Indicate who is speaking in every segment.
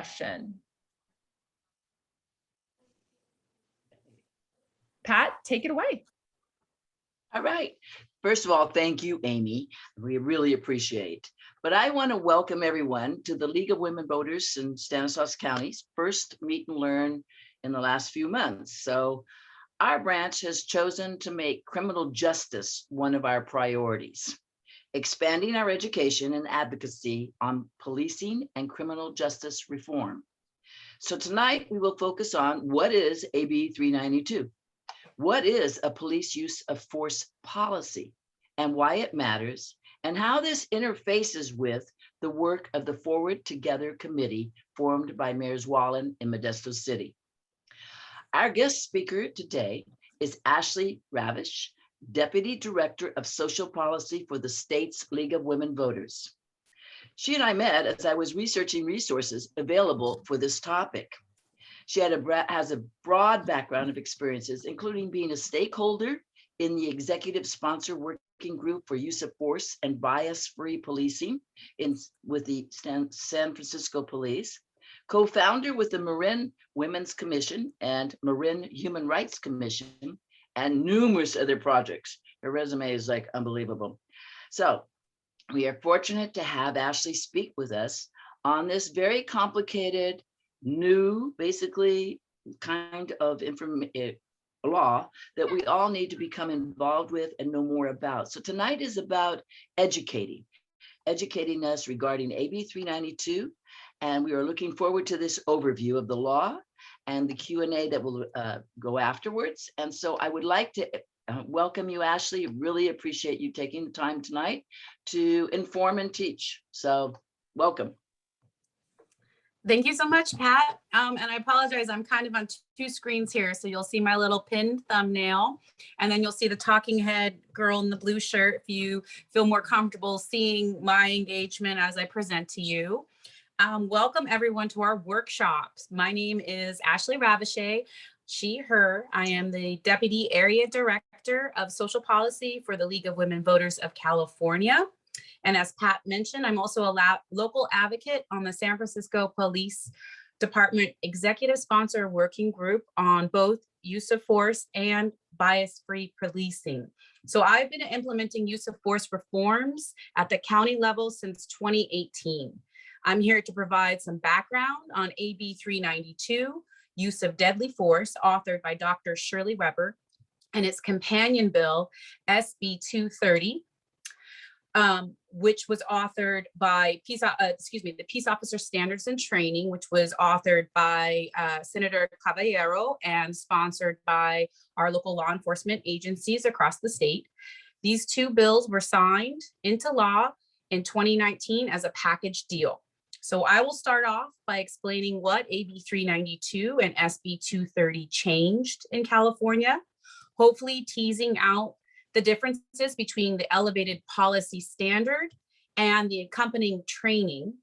Speaker 1: discussion. Pat, take it away.
Speaker 2: All right. First of all, thank you, Amy. We really appreciate. But I want to welcome everyone to the League of Women Voters in Stanislaus County's first meet and learn in the last few months. So our branch has chosen to make criminal justice one of our priorities, expanding our education and advocacy on policing and criminal justice reform. So tonight we will focus on what is AB 392. What is a police use of force policy and why it matters, and how this interfaces with the work of the Forward Together Committee formed by Mayors Wallen in Modesto City. Our guest speaker today is Ashley Raveche, Deputy Director of Social Policy for the state's League of Women Voters. She and I met as I was researching resources available for this topic. She has a broad background of experiences, including being a stakeholder in the executive sponsor working group for use of force and bias-free policing with the San Francisco Police, co-founder with the Marin Women's Commission and Marin Human Rights Commission, and numerous other projects. Her resume is like unbelievable. So we are fortunate to have Ashley speak with us on this very complicated, new, basically kind of law that we all need to become involved with and know more about. So tonight is about educating us regarding AB 392. And we are looking forward to this overview of the law and the Q&A that will go afterwards. And so I would like to welcome you, Ashley. Really appreciate you taking the time tonight to inform and teach. So welcome.
Speaker 3: Thank you so much, Pat. And I apologize, I'm kind of on two screens here. So you'll see my little pinned thumbnail, and then you'll see the talking head girl in the blue shirt if you feel more comfortable seeing my engagement as I present to you. Welcome everyone to our workshops. My name is Ashley Raveche, she, her. I am the Deputy Area Director of Social Policy for the League of Women Voters of California. And as Pat mentioned, I'm also a local advocate on the San Francisco Police Department Executive Sponsor Working Group on both use of force and bias-free policing. So I've been implementing use of force reforms at the county level since 2018. I'm here to provide some background on AB 392, use of deadly force, authored by Dr. Shirley Weber, and its companion bill, SB 230, which was authored by the Peace Officer Standards and Training, which was authored by Senator Caballero and sponsored by our local law enforcement agencies across the state. These two bills were signed into law in 2019 as a package deal. So I will start off by explaining what AB 392 and SB 230 changed in California, hopefully teasing out the differences between the elevated policy standard and the accompanying training,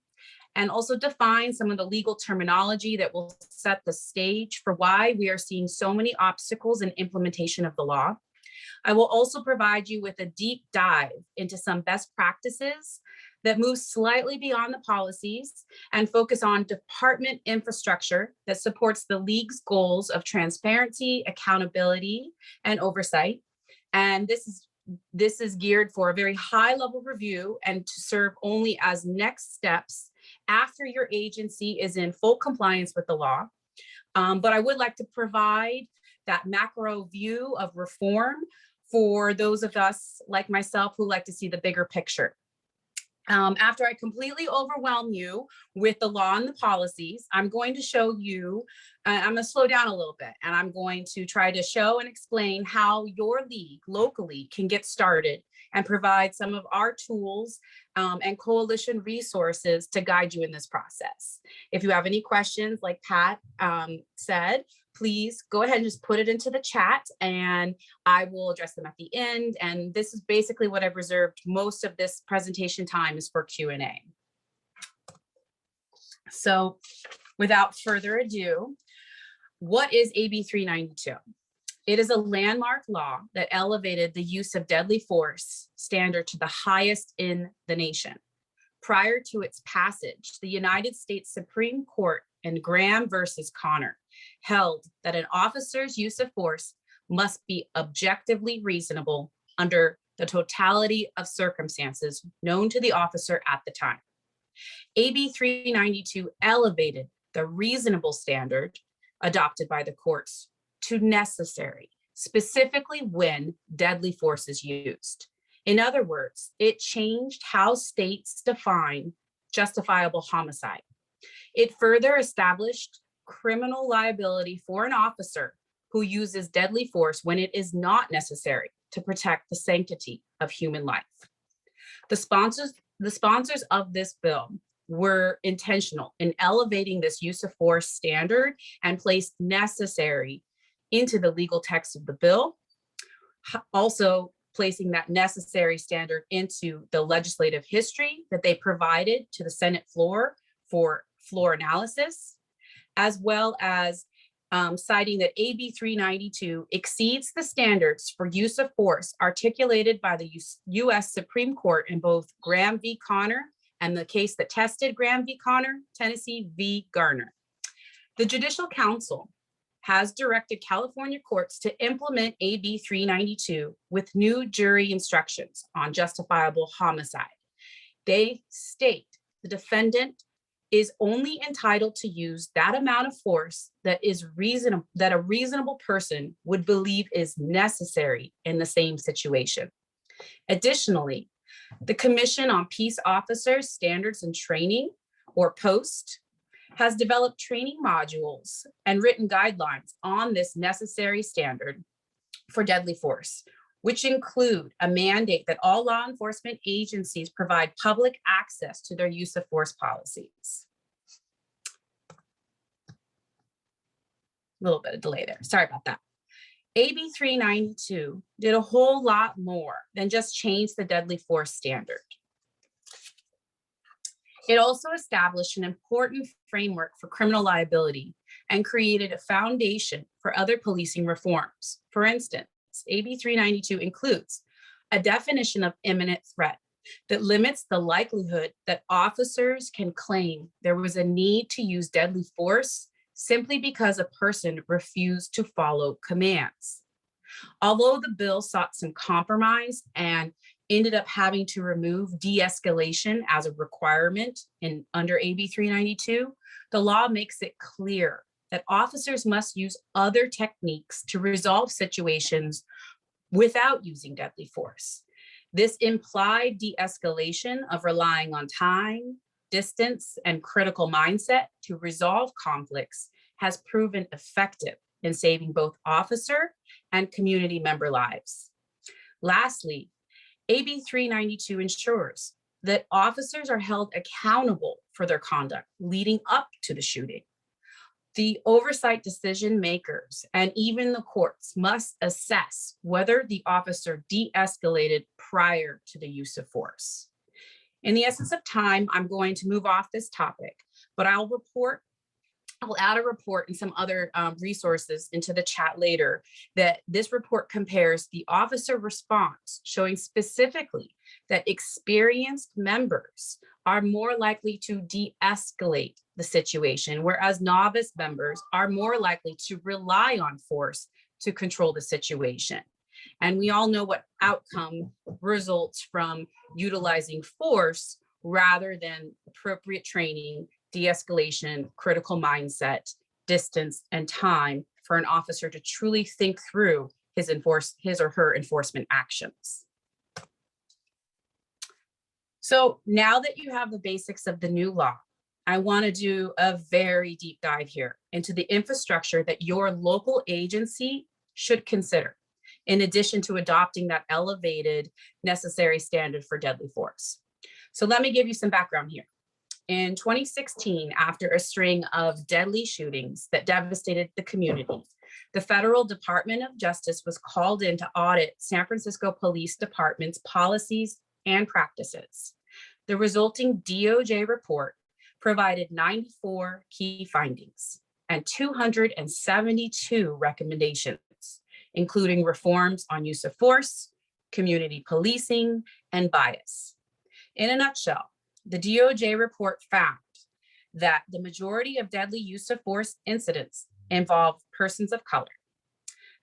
Speaker 3: and also define some of the legal terminology that will set the stage for why we are seeing so many obstacles in implementation of the law. I will also provide you with a deep dive into some best practices that move slightly beyond the policies and focus on department infrastructure that supports the League's goals of transparency, accountability, and oversight. And this is geared for a very high level review and to serve only as next steps after your agency is in full compliance with the law. But I would like to provide that macro view of reform for those of us like myself who like to see the bigger picture. After I completely overwhelm you with the law and the policies, I'm going to show you, I'm going to slow down a little bit, and I'm going to try to show and explain how your league locally can get started and provide some of our tools and coalition resources to guide you in this process. If you have any questions, like Pat said, please go ahead and just put it into the chat and I will address them at the end. And this is basically what I've reserved most of this presentation time is for Q&A. So without further ado, what is AB 392? It is a landmark law that elevated the use of deadly force standard to the highest in the nation. Prior to its passage, the United States Supreme Court and Graham versus Connor held that an officer's use of force must be objectively reasonable under the totality of circumstances known to the officer at the time. AB 392 elevated the reasonable standard adopted by the courts to necessary, specifically when deadly force is used. In other words, it changed how states define justifiable homicide. It further established criminal liability for an officer who uses deadly force when it is not necessary to protect the sanctity of human life. The sponsors of this bill were intentional in elevating this use of force standard and placed necessary into the legal text of the bill, also placing that necessary standard into the legislative history that they provided to the Senate floor for floor analysis, as well as citing that AB 392 exceeds the standards for use of force articulated by the US Supreme Court in both Graham v. Connor and the case that tested Graham v. Connor, Tennessee v. Garner. The Judicial Council has directed California courts to implement AB 392 with new jury instructions on justifiable homicide. They state the defendant is only entitled to use that amount of force that is reasonable, that a reasonable person would believe is necessary in the same situation. Additionally, the Commission on Peace Officers Standards and Training, or POST, has developed training modules and written guidelines on this necessary standard for deadly force, which include a mandate that all law enforcement agencies provide public access to their use of force policies. A little bit of delay there, sorry about that. AB 392 did a whole lot more than just change the deadly force standard. It also established an important framework for criminal liability and created a foundation for other policing reforms. For instance, AB 392 includes a definition of imminent threat that limits the likelihood that officers can claim there was a need to use deadly force simply because a person refused to follow commands. Although the bill sought some compromise and ended up having to remove de-escalation as a requirement under AB 392, the law makes it clear that officers must use other techniques to resolve situations without using deadly force. This implied de-escalation of relying on time, distance, and critical mindset to resolve conflicts has proven effective in saving both officer and community member lives. Lastly, AB 392 ensures that officers are held accountable for their conduct leading up to the shooting. The oversight decision makers and even the courts must assess whether the officer de-escalated prior to the use of force. In the essence of time, I'm going to move off this topic, but I'll add a report and some other resources into the chat later that this report compares the officer response, showing specifically that experienced members are more likely to de-escalate the situation, whereas novice members are more likely to rely on force to control the situation. And we all know what outcome results from utilizing force rather than appropriate training, de-escalation, critical mindset, distance, and time for an officer to truly think through his or her enforcement actions. So now that you have the basics of the new law, I want to do a very deep dive here into the infrastructure that your local agency should consider, in addition to adopting that elevated necessary standard for deadly force. So let me give you some background here. In 2016, after a string of deadly shootings that devastated the community, the Federal Department of Justice was called in to audit San Francisco Police Department's policies and practices. The resulting DOJ report provided 94 key findings and 272 recommendations, including reforms on use of force, community policing, and bias. In a nutshell, the DOJ report found that the majority of deadly use of force incidents involve persons of color,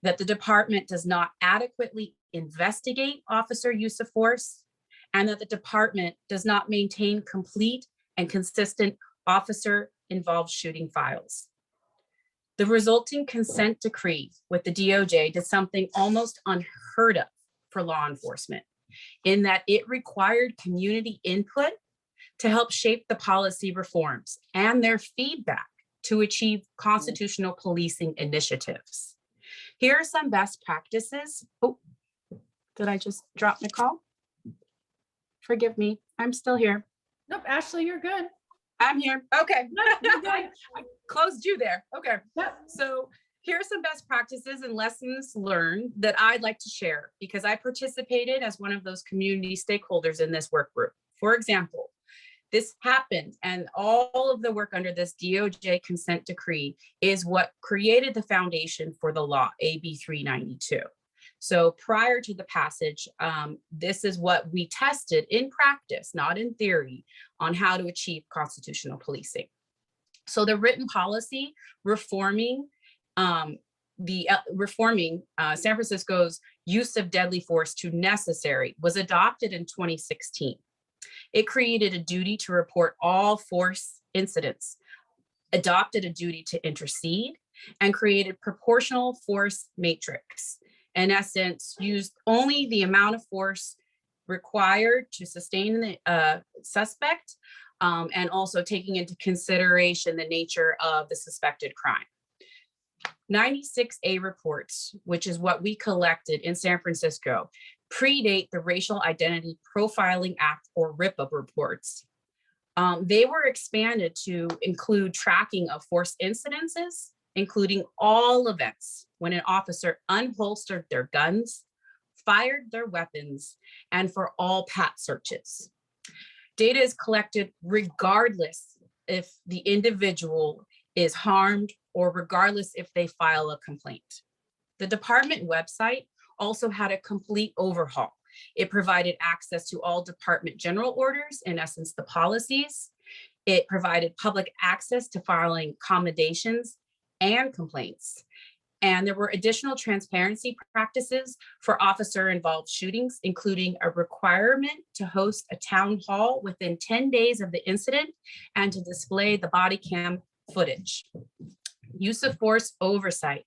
Speaker 3: that the department does not adequately investigate officer use of force, and that the department does not maintain complete and consistent officer-involved shooting files. The resulting consent decree with the DOJ did something almost unheard of for law enforcement, in that it required community input to help shape the policy reforms and their feedback to achieve constitutional policing initiatives. Here are some best practices. Oh, did I just drop Nicole? Forgive me, I'm still here.
Speaker 1: Nope, Ashley, you're good.
Speaker 3: I'm here, okay.
Speaker 1: You're good.
Speaker 3: I closed you there, okay.
Speaker 1: Yep.
Speaker 3: So here are some best practices and lessons learned that I'd like to share because I participated as one of those community stakeholders in this work group. For example, this happened and all of the work under this DOJ consent decree is what created the foundation for the law, AB 392. So prior to the passage, this is what we tested in practice, not in theory, on how to achieve constitutional policing. So the written policy reforming San Francisco's use of deadly force to necessary was adopted in 2016. It created a duty to report all force incidents, adopted a duty to intercede, and created proportional force matrix. In essence, used only the amount of force required to sustain the suspect, and also taking into consideration the nature of the suspected crime. 96A reports, which is what we collected in San Francisco, predate the Racial Identity Profiling Act, or RIPA reports. They were expanded to include tracking of force incidences, including all events when an officer unholstered their guns, fired their weapons, and for all pat searches. Data is collected regardless if the individual is harmed or regardless if they file a complaint. The department website also had a complete overhaul. It provided access to all department general orders, in essence, the policies. It provided public access to filing commendations and complaints. And there were additional transparency practices for officer-involved shootings, including a requirement to host a town hall within 10 days of the incident and to display the body cam footage. Use of force oversight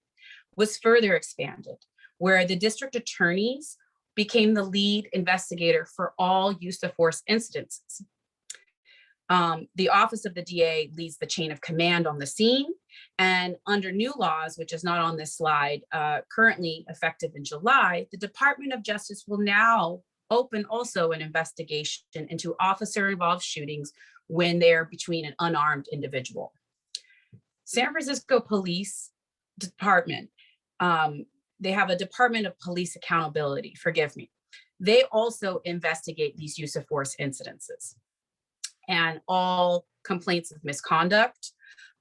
Speaker 3: was further expanded, where the district attorneys became the lead investigator for all use of force incidences. The office of the DA leads the chain of command on the scene, and under new laws, which is not on this slide, currently effective in July, the Department of Justice will now open also an investigation into officer-involved shootings when they're between an unarmed individual. San Francisco Police Department, they have a Department of Police Accountability, forgive me. They also investigate these use of force incidences and all complaints of misconduct.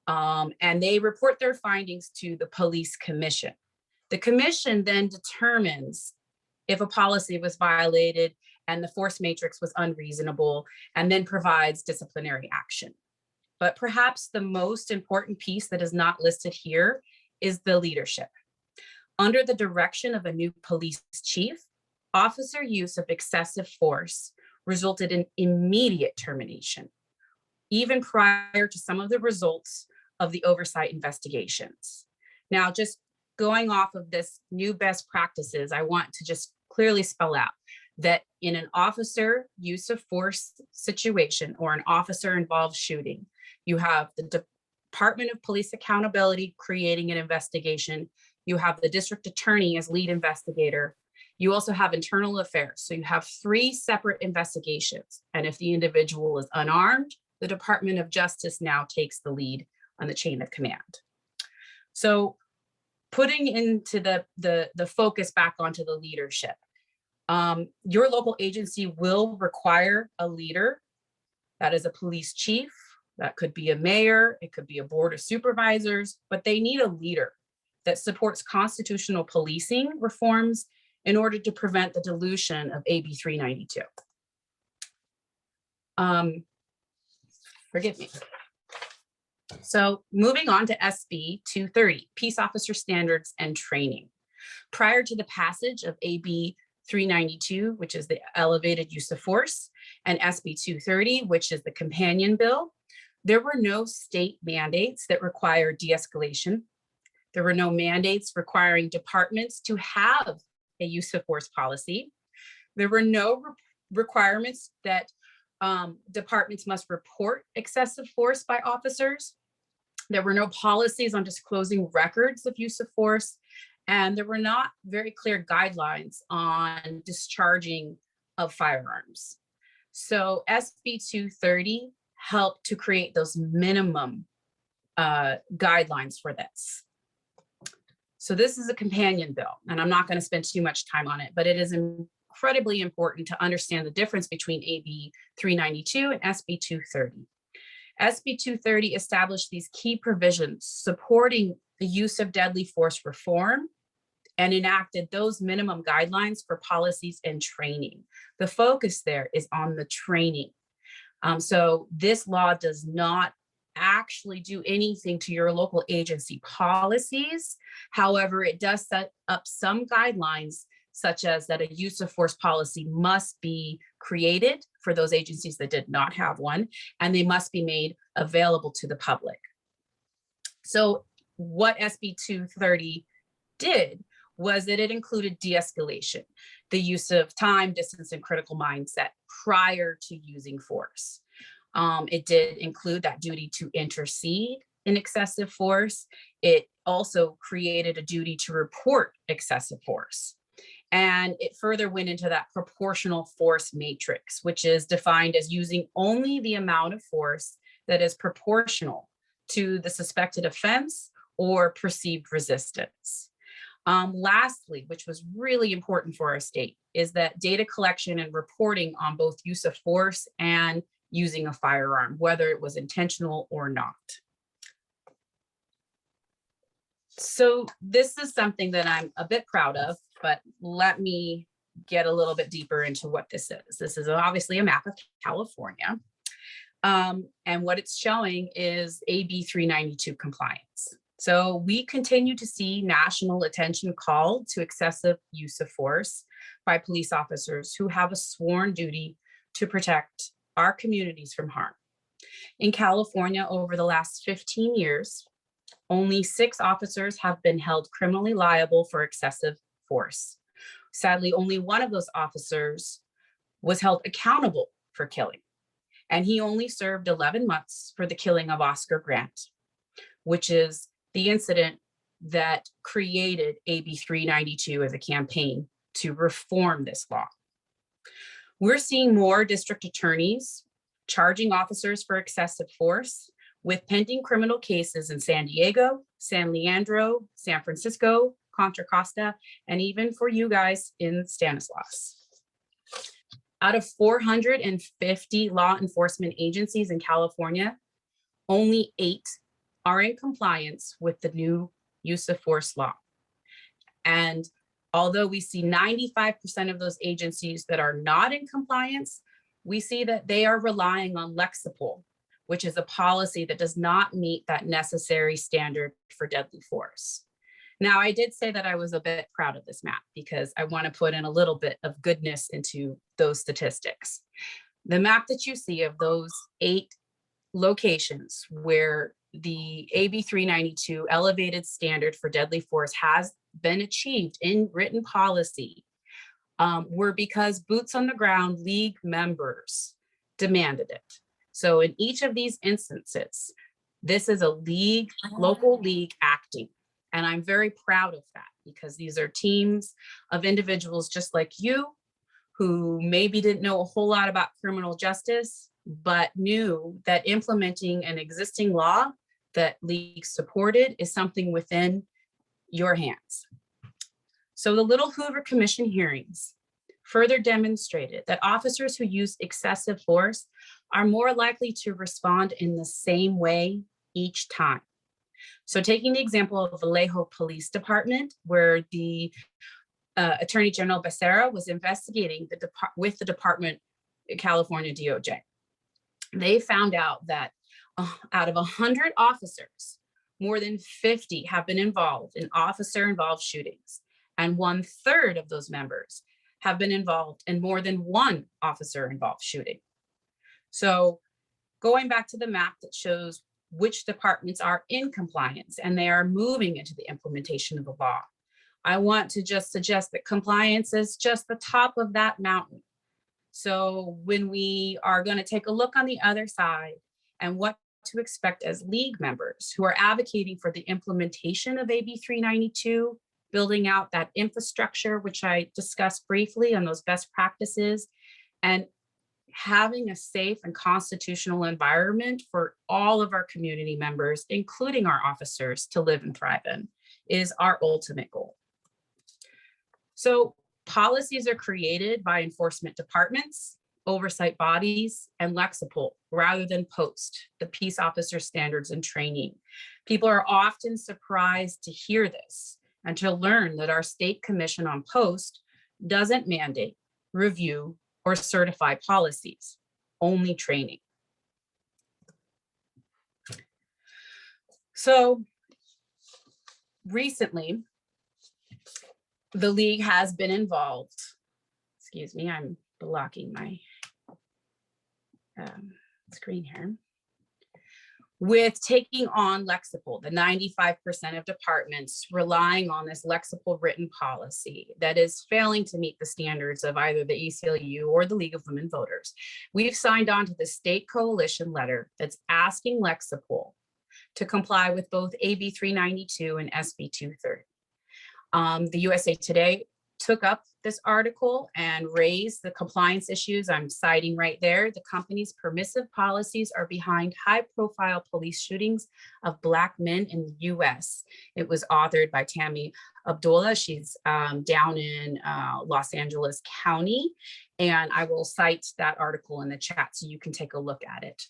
Speaker 3: And they report their findings to the police commission. The commission then determines if a policy was violated and the force matrix was unreasonable, and then provides disciplinary action. But perhaps the most important piece that is not listed here is the leadership. Under the direction of a new police chief, officer use of excessive force resulted in immediate termination, even prior to some of the results of the oversight investigations. Now, just going off of this new best practices, I want to just clearly spell out that in an officer use of force situation or an officer involved shooting, you have the Department of Police Accountability creating an investigation. You have the district attorney as lead investigator. You also have internal affairs. So you have 3 separate investigations. And if the individual is unarmed, the Department of Justice now takes the lead on the chain of command. So putting into the focus back onto the leadership, your local agency will require a leader. That is a police chief. That could be a mayor. It could be a board of supervisors, but they need a leader that supports constitutional policing reforms in order to prevent the dilution of AB 392. Forgive me. So moving on to SB 230, Peace Officer Standards and Training. Prior to the passage of AB 392, which is the elevated use of force, and SB 230, which is the companion bill, there were no state mandates that require de-escalation. There were no mandates requiring departments to have a use of force policy. There were no requirements that departments must report excessive force by officers. There were no policies on disclosing records of use of force. And there were not very clear guidelines on discharging of firearms. So SB 230 helped to create those minimum guidelines for this. So this is a companion bill, and I'm not going to spend too much time on it, but it is incredibly important to understand the difference between AB 392 and SB 230. SB 230 established these key provisions supporting the use of deadly force reform and enacted those minimum guidelines for policies and training. The focus there is on the training. So this law does not actually do anything to your local agency policies. However, it does set up some guidelines, such as that a use of force policy must be created for those agencies that did not have one, and they must be made available to the public. So what SB 230 did was that it included de-escalation, the use of time, distance, and critical mindset prior to using force. It did include that duty to intercede in excessive force. It also created a duty to report excessive force. And it further went into that proportional force matrix, which is defined as using only the amount of force that is proportional to the suspected offense or perceived resistance. Lastly, which was really important for our state, is that data collection and reporting on both use of force and using a firearm, whether it was intentional or not. So this is something that I'm a bit proud of, but let me get a little bit deeper into what this is. This is obviously a map of California. And what it's showing is AB 392 compliance. So we continue to see national attention called to excessive use of force by police officers who have a sworn duty to protect our communities from harm. In California, over the last 15 years, only 6 officers have been held criminally liable for excessive force. Sadly, only one of those officers was held accountable for killing, and he only served 11 months for the killing of Oscar Grant, which is the incident that created AB 392 as a campaign to reform this law. We're seeing more district attorneys charging officers for excessive force with pending criminal cases in San Diego, San Leandro, San Francisco, Contra Costa, and even for you guys in Stanislaus. Out of 450 law enforcement agencies in California, only 8 are in compliance with the new use of force law. And although we see 95% of those agencies that are not in compliance, we see that they are relying on Lexipol, which is a policy that does not meet that necessary standard for deadly force. Now, I did say that I was a bit proud of this map because I want to put in a little bit of goodness into those statistics. The map that you see of those 8 locations where the AB 392 elevated standard for deadly force has been achieved in written policy were because boots on the ground league members demanded it. So in each of these instances, this is a league, local league acting. And I'm very proud of that because these are teams of individuals just like you who maybe didn't know a whole lot about criminal justice, but knew that implementing an existing law that leagues supported is something within your hands. So the Little Hoover Commission hearings further demonstrated that officers who use excessive force are more likely to respond in the same way each time. So taking the example of Vallejo Police Department, where the Attorney General Becerra was investigating with the Department, California DOJ. They found out that out of 100 officers, more than 50 have been involved in officer-involved shootings, and 1/3 of those members have been involved in more than one officer-involved shooting. So going back to the map that shows which departments are in compliance and they are moving into the implementation of the law, I want to just suggest that compliance is just the top of that mountain. So when we are going to take a look on the other side and what to expect as league members who are advocating for the implementation of AB 392, building out that infrastructure, which I discussed briefly on those best practices, and having a safe and constitutional environment for all of our community members, including our officers, to live and thrive in, is our ultimate goal. So policies are created by enforcement departments, oversight bodies, and Lexipol, rather than POST, the Peace Officer Standards and Training. People are often surprised to hear this and to learn that our State Commission on POST doesn't mandate, review, or certify policies, only training. So recently, the League has been involved. Excuse me, I'm blocking my screen here. With taking on Lexipol, the 95% of departments relying on this Lexipol written policy that is failing to meet the standards of either the ACLU or the League of Women Voters. We've signed on to the state coalition letter that's asking Lexipol to comply with both AB 392 and SB 230. The USA Today took up this article and raised the compliance issues I'm citing right there. The company's permissive policies are behind high-profile police shootings of Black men in the US. It was authored by Tammy Abdullah. She's down in Los Angeles County, and I will cite that article in the chat so you can take a look at it.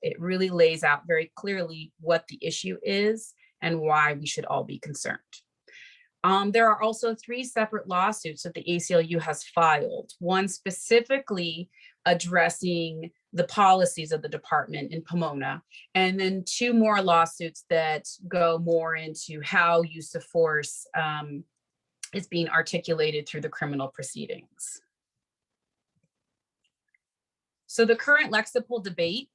Speaker 3: It really lays out very clearly what the issue is and why we should all be concerned. There are also 3 separate lawsuits that the ACLU has filed, one specifically addressing the policies of the department in Pomona, and then 2 more lawsuits that go more into how use of force is being articulated through the criminal proceedings. So the current Lexipol debate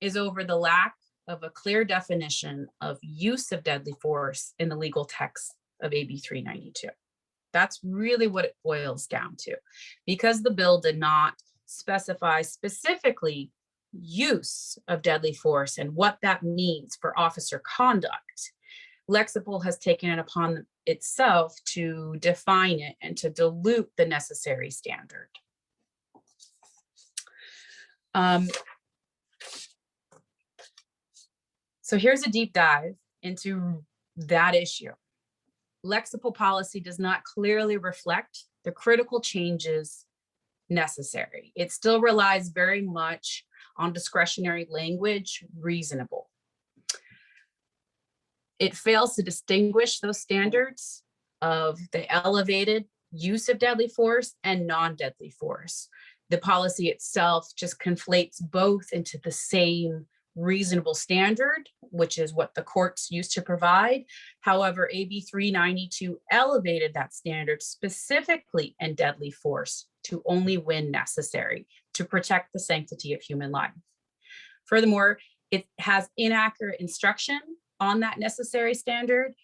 Speaker 3: is over the lack of a clear definition of use of deadly force in the legal text of AB 392. That's really what it boils down to. Because the bill did not specify specifically use of deadly force and what that means for officer conduct, Lexipol has taken it upon itself to define it and to dilute the necessary standard. So here's a deep dive into that issue. Lexipol policy does not clearly reflect the critical changes necessary. It still relies very much on discretionary language, reasonable. It fails to distinguish those standards of the elevated use of deadly force and non-deadly force. The policy itself just conflates both into the same reasonable standard, which is what the courts used to provide. However, AB 392 elevated that standard specifically in deadly force to only when necessary to protect the sanctity of human life. Furthermore, it has inaccurate instruction on that necessary standard,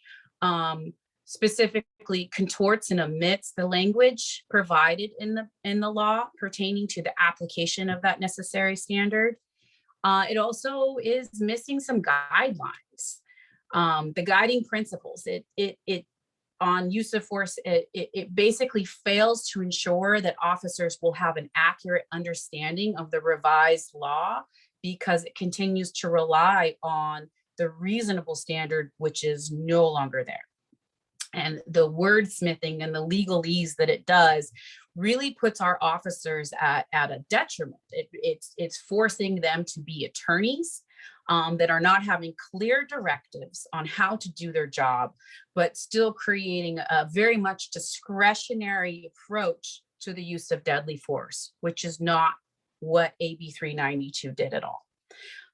Speaker 3: specifically contorts and omits the language provided in the law pertaining to the application of that necessary standard. It also is missing some guidelines. The guiding principles, it on use of force, it basically fails to ensure that officers will have an accurate understanding of the revised law because it continues to rely on the reasonable standard, which is no longer there. And the wordsmithing and the legalese that it does really puts our officers at a detriment. It's forcing them to be attorneys that are not having clear directives on how to do their job, but still creating a very much discretionary approach to the use of deadly force, which is not what AB 392 did at all.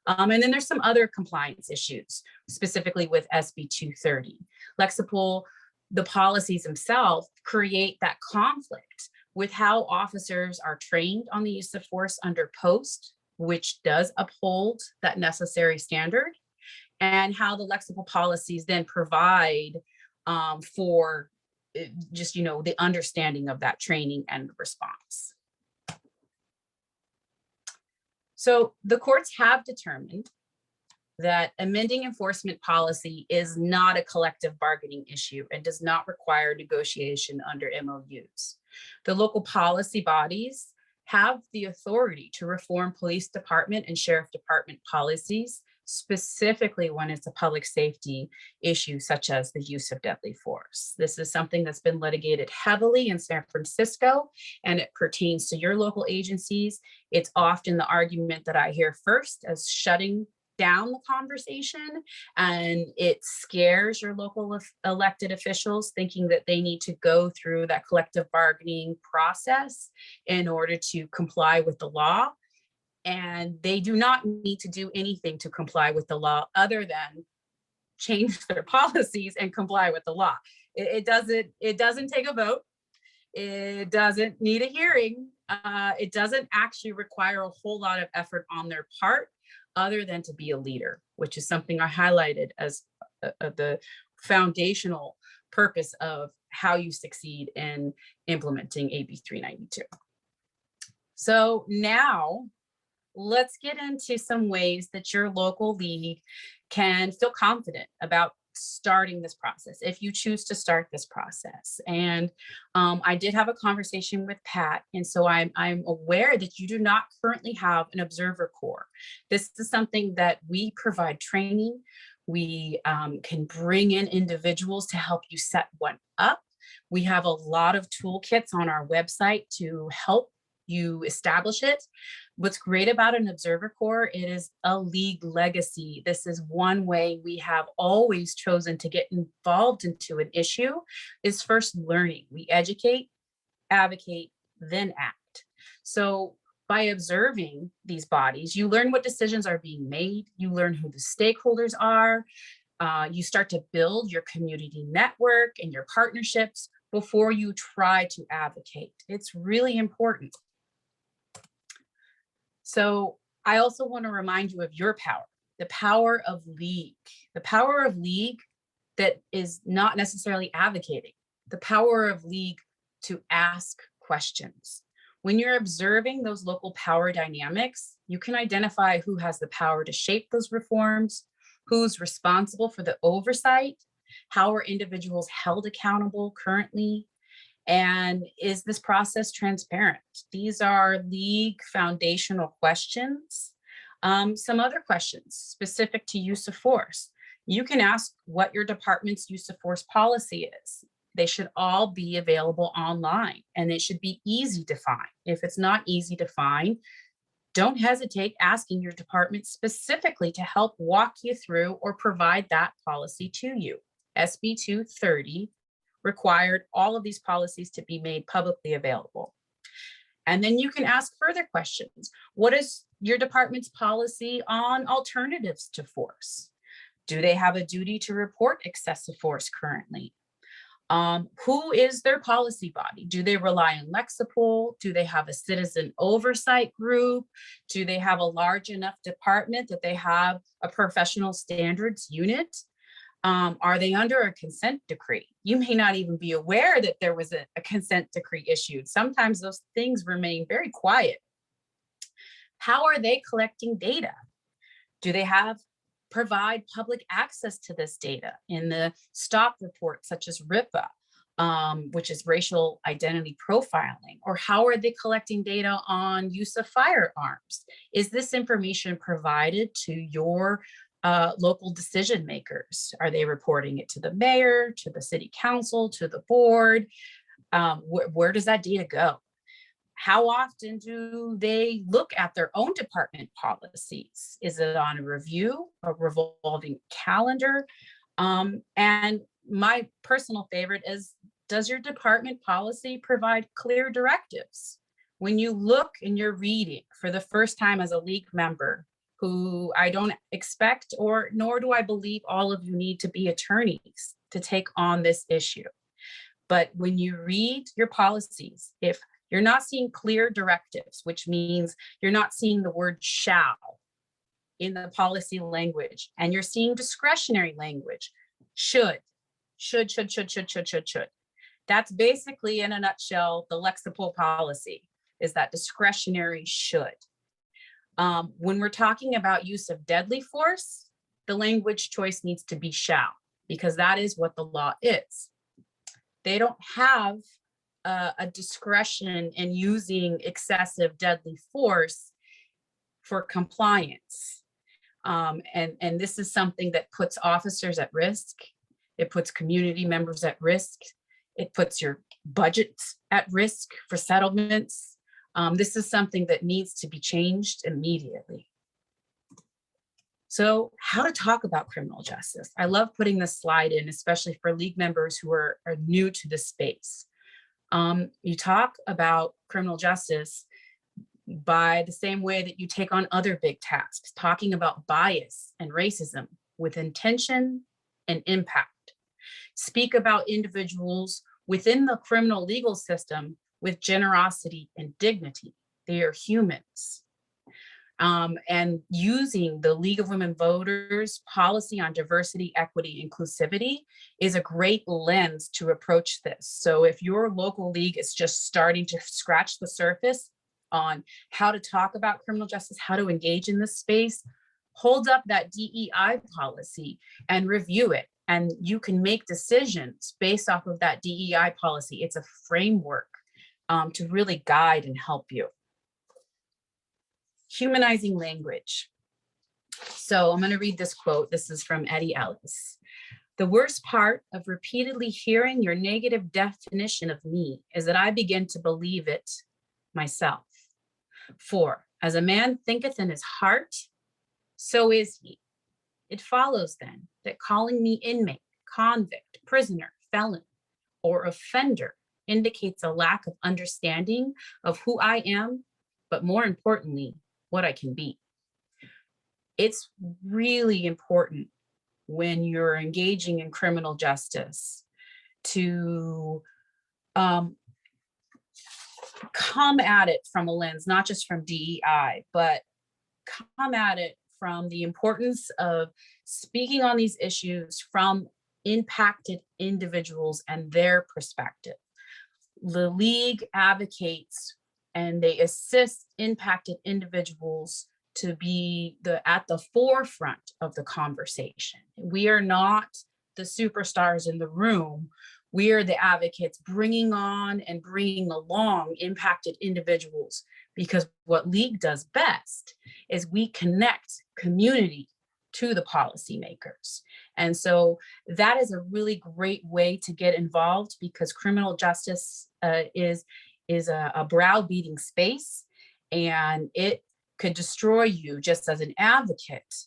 Speaker 3: And then there's some other compliance issues, specifically with SB 230. Lexipol, the policies themselves create that conflict with how officers are trained on the use of force under post, which does uphold that necessary standard, and how the Lexipol policies then provide for just, the understanding of that training and response. So the courts have determined that amending enforcement policy is not a collective bargaining issue and does not require negotiation under MOUs. The local policy bodies have the authority to reform police department and sheriff department policies, specifically when it's a public safety issue, such as the use of deadly force. This is something that's been litigated heavily in San Francisco, and it pertains to your local agencies. It's often the argument that I hear first as shutting down the conversation, and it scares your local elected officials, thinking that they need to go through that collective bargaining process in order to comply with the law. And they do not need to do anything to comply with the law other than change their policies and comply with the law. It doesn't take a vote. It doesn't need a hearing. It doesn't actually require a whole lot of effort on their part other than to be a leader, which is something I highlighted as the foundational purpose of how you succeed in implementing AB 392. So now let's get into some ways that your local league can feel confident about starting this process, if you choose to start this process. And I did have a conversation with Pat, and so I'm aware that you do not currently have an observer corps. This is something that we provide training. We can bring in individuals to help you set one up. We have a lot of toolkits on our website to help you establish it. What's great about an observer corps, it is a league legacy. This is one way we have always chosen to get involved into an issue, is first learning. We educate, advocate, then act. So by observing these bodies, you learn what decisions are being made, you learn who the stakeholders are, you start to build your community network and your partnerships before you try to advocate. It's really important. So I also want to remind you of your power, the power of league that is not necessarily advocating, the power of league to ask questions. When you're observing those local power dynamics, you can identify who has the power to shape those reforms, who's responsible for the oversight, how are individuals held accountable currently, and is this process transparent? These are league foundational questions. Some other questions specific to use of force. You can ask what your department's use of force policy is. They should all be available online, and it should be easy to find. If it's not easy to find, don't hesitate asking your department specifically to help walk you through or provide that policy to you. SB 230 required all of these policies to be made publicly available. And then you can ask further questions. What is your department's policy on alternatives to force? Do they have a duty to report excessive force currently? Who is their policy body? Do they rely on Lexipol? Do they have a citizen oversight group? Do they have a large enough department that they have a professional standards unit? Are they under a consent decree? You may not even be aware that there was a consent decree issued. Sometimes those things remain very quiet. How are they collecting data? Do they provide public access to this data in the STOP report, such as RIPA, which is racial identity profiling? Or how are they collecting data on use of firearms? Is this information provided to your local decision makers? Are they reporting it to the mayor, to the city council, to the board? Where does that data go? How often do they look at their own department policies? Is it on a review, a revolving calendar? And my personal favorite is, does your department policy provide clear directives? When you look and you're reading for the first time as a league member, who I don't expect, nor do I believe all of you need to be attorneys to take on this issue. But when you read your policies, if you're not seeing clear directives, which means you're not seeing the word shall in the policy language, and you're seeing discretionary language, should. That's basically, in a nutshell, the Lexipol policy is that discretionary should. When we're talking about use of deadly force, the language choice needs to be shall, because that is what the law is. They don't have a discretion in using excessive deadly force for compliance. And this is something that puts officers at risk. It puts community members at risk. It puts your budgets at risk for settlements. This is something that needs to be changed immediately. So how to talk about criminal justice. I love putting this slide in, especially for league members who are new to this space. You talk about criminal justice by the same way that you take on other big tasks, talking about bias and racism with intention and impact. Speak about individuals within the criminal legal system with generosity and dignity. They are humans. And using the League of Women Voters policy on diversity, equity, inclusivity is a great lens to approach this. So if your local league is just starting to scratch the surface on how to talk about criminal justice, how to engage in this space, hold up that DEI policy and review it. And you can make decisions based off of that DEI policy. It's a framework to really guide and help you. Humanizing language. So I'm going to read this quote. This is from Eddie Ellis. The worst part of repeatedly hearing your negative definition of me is that I begin to believe it myself. For as a man thinketh in his heart, so is he. It follows then that calling me inmate, convict, prisoner, felon, or offender indicates a lack of understanding of who I am, but more importantly, what I can be. It's really important when you're engaging in criminal justice to come at it from a lens, not just from DEI, but come at it from the importance of speaking on these issues from impacted individuals and their perspective. The League advocates and they assist impacted individuals to be at the forefront of the conversation. We are not the superstars in the room. We are the advocates bringing on and bringing along impacted individuals, because what League does best is we connect community to the policymakers. And so that is a really great way to get involved, because criminal justice is a browbeating space, and it could destroy you just as an advocate,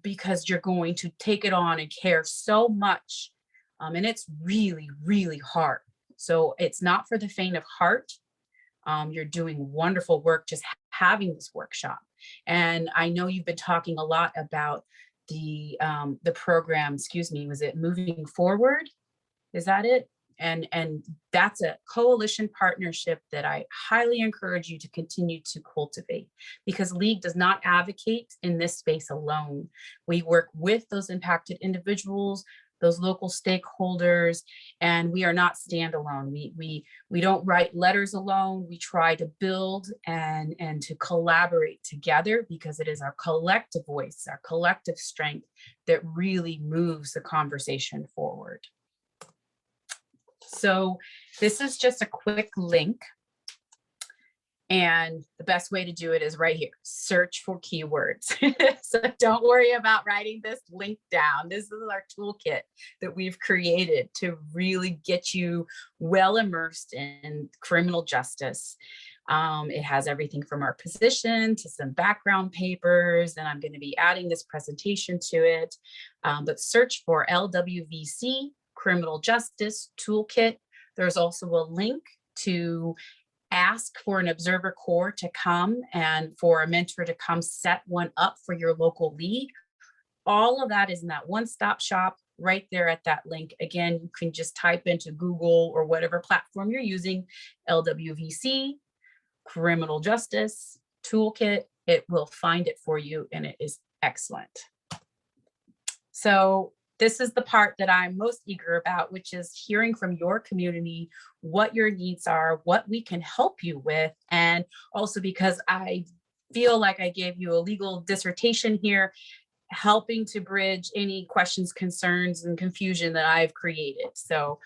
Speaker 3: because you're going to take it on and care so much. And it's really, really hard. So it's not for the faint of heart. You're doing wonderful work just having this workshop. And I know you've been talking a lot about the program, was it Moving Forward? Is that it? And that's a coalition partnership that I highly encourage you to continue to cultivate, because League does not advocate in this space alone. We work with those impacted individuals, those local stakeholders, and we are not standalone. We don't write letters alone. We try to build and to collaborate together, because it is our collective voice, our collective strength that really moves the conversation forward. So this is just a quick link. And the best way to do it is right here, search for keywords. So don't worry about writing this link down. This is our toolkit that we've created to really get you well immersed in criminal justice. It has everything from our position to some background papers, and I'm going to be adding this presentation to it. But search for LWVC Criminal Justice Toolkit. There's also a link to ask for an observer corps to come and for a mentor to come set one up for your local league. All of that is in that one-stop shop right there at that link. Again, you can just type into Google or whatever platform you're using, LWVC, Criminal Justice Toolkit. It will find it for you, and it is excellent. So this is the part that I'm most eager about, which is hearing from your community what your needs are, what we can help you with. And also because I feel like I gave you a legal dissertation here, helping to bridge any questions, concerns, and confusion that I've created. So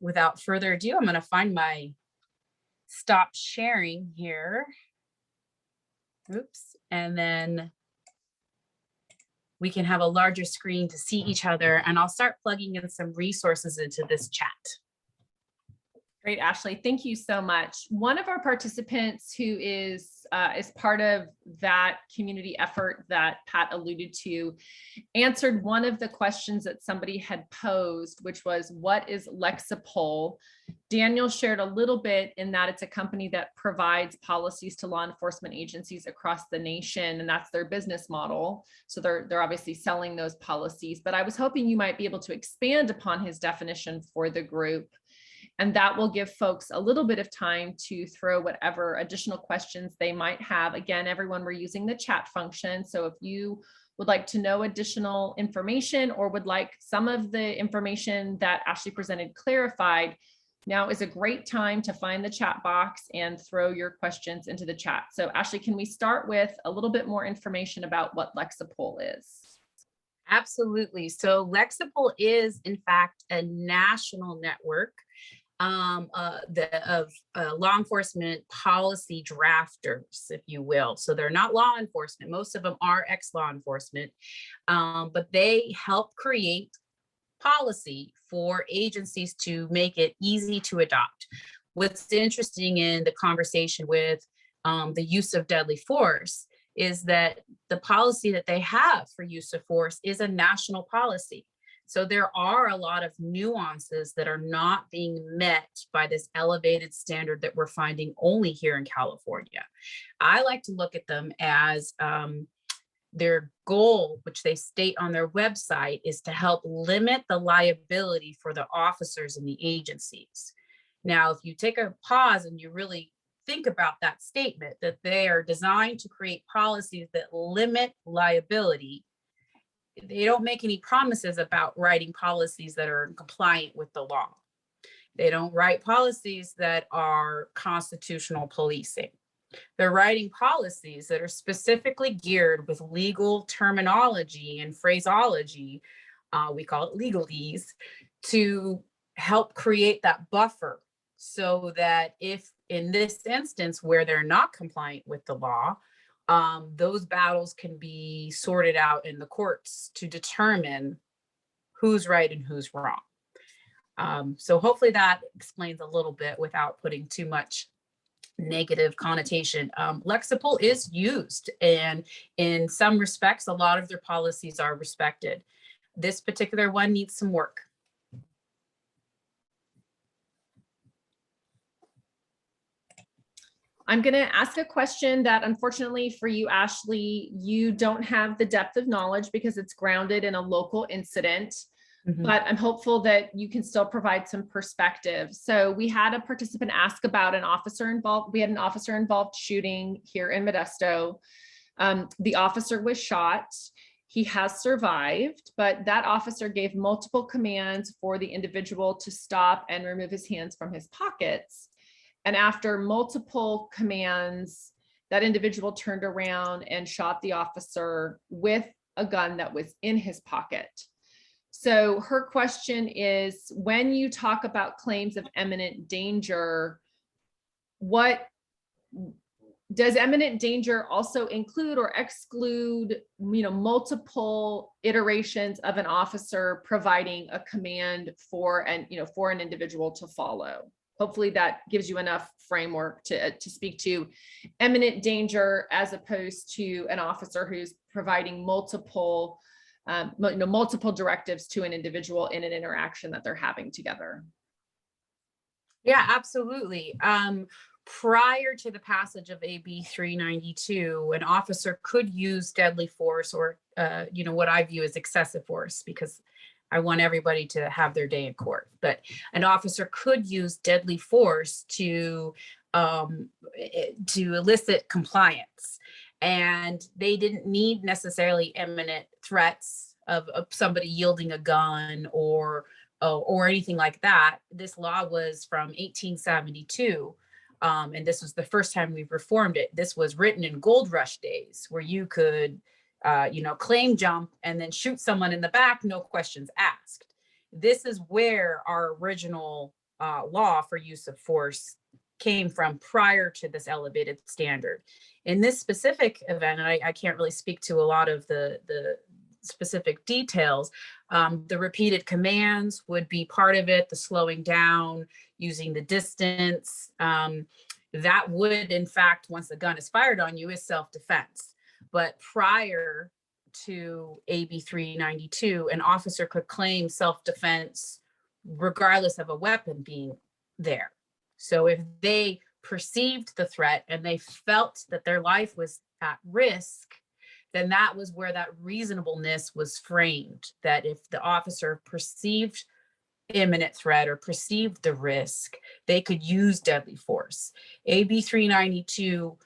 Speaker 3: without further ado, I'm going to find my stop sharing here. Oops. And then we can have a larger screen to see each other, and I'll start plugging in some resources into this chat.
Speaker 1: Great, Ashley. Thank you so much. One of our participants who is part of that community effort that Pat alluded to answered one of the questions that somebody had posed, which was, what is Lexipol? Daniel shared a little bit in that it's a company that provides policies to law enforcement agencies across the nation, and that's their business model. So they're obviously selling those policies, but I was hoping you might be able to expand upon his definition for the group. And that will give folks a little bit of time to throw whatever additional questions they might have. Again, everyone, we're using the chat function. So if you would like to know additional information or would like some of the information that Ashley presented clarified, now is a great time to find the chat box and throw your questions into the chat. So Ashley, can we start with a little bit more information about what Lexipol is?
Speaker 3: Absolutely. So Lexipol is, in fact, a national network of law enforcement policy drafters, if you will. So they're not law enforcement. Most of them are ex-law enforcement, but they help create policy for agencies to make it easy to adopt. What's interesting in the conversation with the use of deadly force is that the policy that they have for use of force is a national policy. So there are a lot of nuances that are not being met by this elevated standard that we're finding only here in California. I like to look at them as their goal, which they state on their website, is to help limit the liability for the officers in the agencies. Now, if you take a pause and you really think about that statement, that they are designed to create policies that limit liability, they don't make any promises about writing policies that are compliant with the law. They don't write policies that are constitutional policing. They're writing policies that are specifically geared with legal terminology and phraseology, we call it legalese, to help create that buffer so that if in this instance where they're not compliant with the law, those battles can be sorted out in the courts to determine who's right and who's wrong. So hopefully that explains a little bit without putting too much negative connotation. Lexipol is used, and in some respects, a lot of their policies are respected. This particular one needs some work.
Speaker 1: I'm going to ask a question that unfortunately for you, Ashley, you don't have the depth of knowledge because it's grounded in a local incident, but I'm hopeful that you can still provide some perspective. So we had a participant ask about an officer involved. We had an officer involved shooting here in Modesto. The officer was shot. He has survived, but that officer gave multiple commands for the individual to stop and remove his hands from his pockets. And after multiple commands, that individual turned around and shot the officer with a gun that was in his pocket. So her question is, when you talk about claims of imminent danger, what does imminent danger also include or exclude, multiple iterations of an officer providing a command for an individual to follow? Hopefully that gives you enough framework to speak to imminent danger as opposed to an officer who's providing multiple directives to an individual in an interaction that they're having together.
Speaker 3: Yeah, absolutely. prior to the passage of AB 392, an officer could use deadly force or, what I view as excessive force, because I want everybody to have their day in court. But an officer could use deadly force to elicit compliance. And they didn't need necessarily imminent threats of somebody yielding a gun or anything like that. This law was from 1872. And this was the first time we've reformed it. This was written in gold rush days, where you could, claim jump and then shoot someone in the back, no questions asked. This is where our original law for use of force came from prior to this elevated standard. In this specific event, and I can't really speak to a lot of the specific details, the repeated commands would be part of it, the slowing down, using the distance. That would, in fact, once the gun is fired on you, is self-defense. But prior to AB 392, an officer could claim self-defense regardless of a weapon being there. So if they perceived the threat and they felt that their life was at risk, then that was where that reasonableness was framed, that if the officer perceived imminent threat or perceived the risk, they could use deadly force. AB 392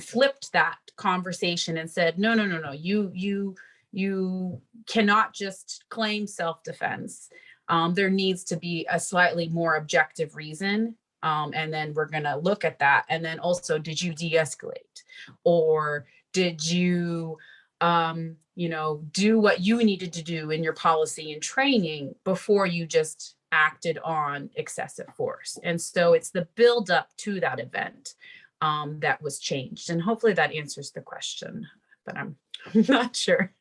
Speaker 3: flipped that conversation and said, no, you cannot just claim self-defense. There needs to be a slightly more objective reason. And then we're going to look at that. And then also, did you de-escalate, or did you, do what you needed to do in your policy and training before you just acted on excessive force? And so it's the buildup to that event that was changed. And hopefully that answers the question, but I'm not sure.